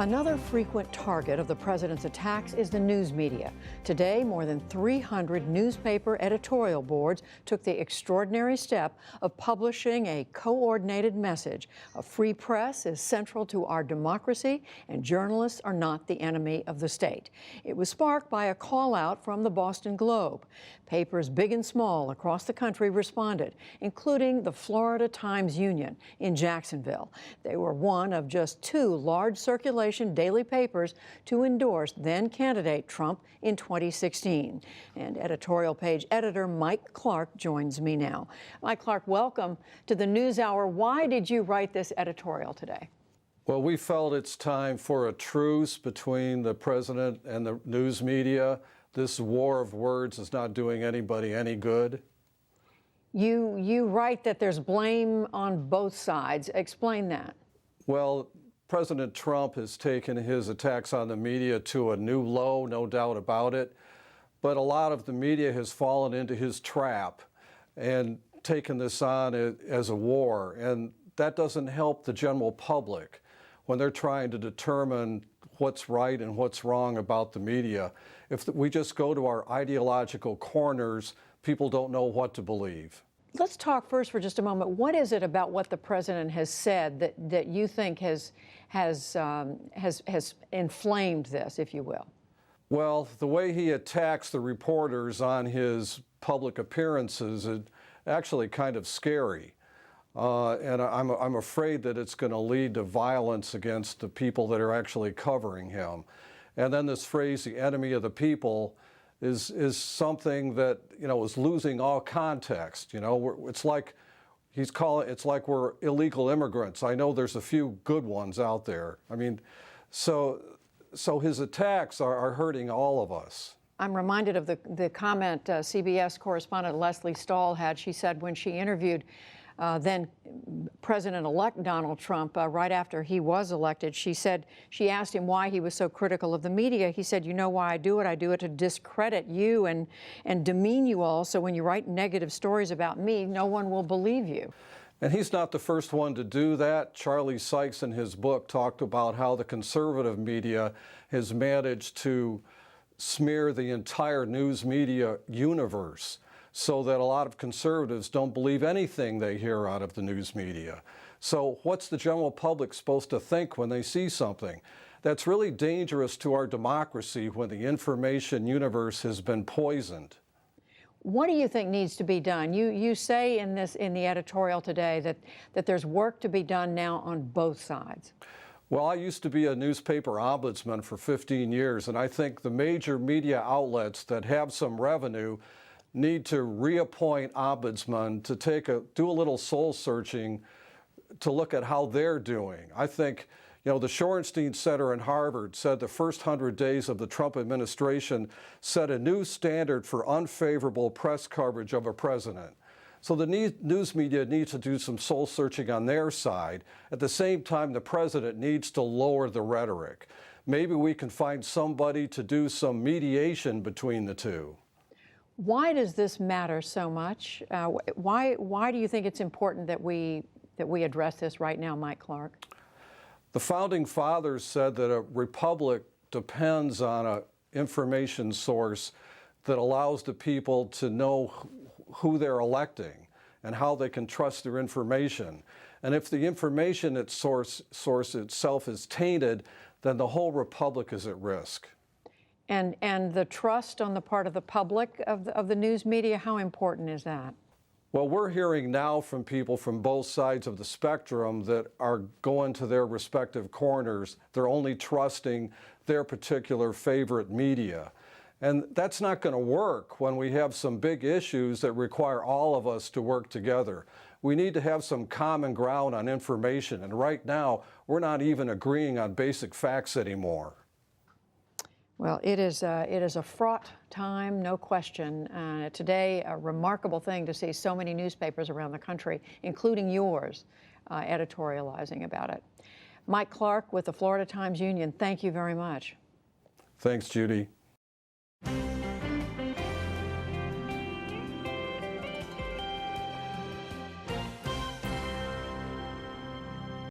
Another frequent target of the president's attacks is the news media. Today, more than 300 newspaper editorial boards took the extraordinary step of publishing a coordinated message. A free press is central to our democracy, and journalists are not the enemy of the state. It was sparked by a call out from the Boston Globe. Papers big and small across the country responded, including the Florida Times-Union in Jacksonville. They were one of just two large circulation daily papers to endorse then-candidate Trump in 2016. And editorial page editor Mike Clark joins me now. Mike Clark, welcome to the NewsHour. Why did you write this editorial today? Well, we felt it's time for a truce between the president and the news media. This war of words is not doing anybody any good. You write that there's blame on both sides. Explain that. Well, President Trump has taken his attacks on the media to a new low, no doubt about it. But a lot of the media has fallen into his trap and taken this on as a war. And that doesn't help the general public when they're trying to determine what's right and what's wrong about the media. If we just go to our ideological corners, people don't know what to believe. Let's talk first for just a moment. What is it about what the president has said that you think has inflamed this, if you will? Well, the way he attacks the reporters on his public appearances is actually kind of scary. And I'm afraid that it's going to lead to violence against the people that are actually covering him. And then this phrase, the enemy of the people, is something that, is losing all context. It's like it's like we're illegal immigrants. I know there's a few good ones out there. I mean, so his attacks are hurting all of us. I'm reminded of the comment CBS correspondent Lesley Stahl had. She said when she interviewed then President-elect Donald Trump right after he was elected, she asked him why he was so critical of the media. He said, "You know why I do it? I do it to discredit you and demean you all. So when you write negative stories about me, no one will believe you." And he's not the first one to do that. Charlie Sykes in his book talked about how the conservative media has managed to smear the entire news media universe, so that a lot of conservatives don't believe anything they hear out of the news media. So what's the general public supposed to think when they see something? That's really dangerous to our democracy when the information universe has been poisoned. What do you think needs to be done? You say in the editorial today that there's work to be done now on both sides. Well, I used to be a newspaper ombudsman for 15 years, and I think the major media outlets that have some revenue need to reappoint ombudsmen to do a little soul searching to look at how they're doing. I think, the Shorenstein Center in Harvard said the first 100 days of the Trump administration set a new standard for unfavorable press coverage of a president. So the news media needs to do some soul searching on their side. At the same time, the president needs to lower the rhetoric. Maybe we can find somebody to do some mediation between the two. Why does this matter so much? Why do you think it's important that we address this right now, Mike Clark? The founding fathers said that a republic depends on an information source that allows the people to know who they're electing and how they can trust their information. And if the information source itself is tainted, then the whole republic is at risk. And the trust on the part of the public of the news media, how important is that? Well, we're hearing now from people from both sides of the spectrum that are going to their respective corners. They're only trusting their particular favorite media. And that's not going to work when we have some big issues that require all of us to work together. We need to have some common ground on information. And right now, we're not even agreeing on basic facts anymore. Well, it is a fraught time, no question. Today, a remarkable thing to see so many newspapers around the country, including yours, editorializing about it. Mike Clark with the Florida Times-Union, thank you very much. Thanks, Judy.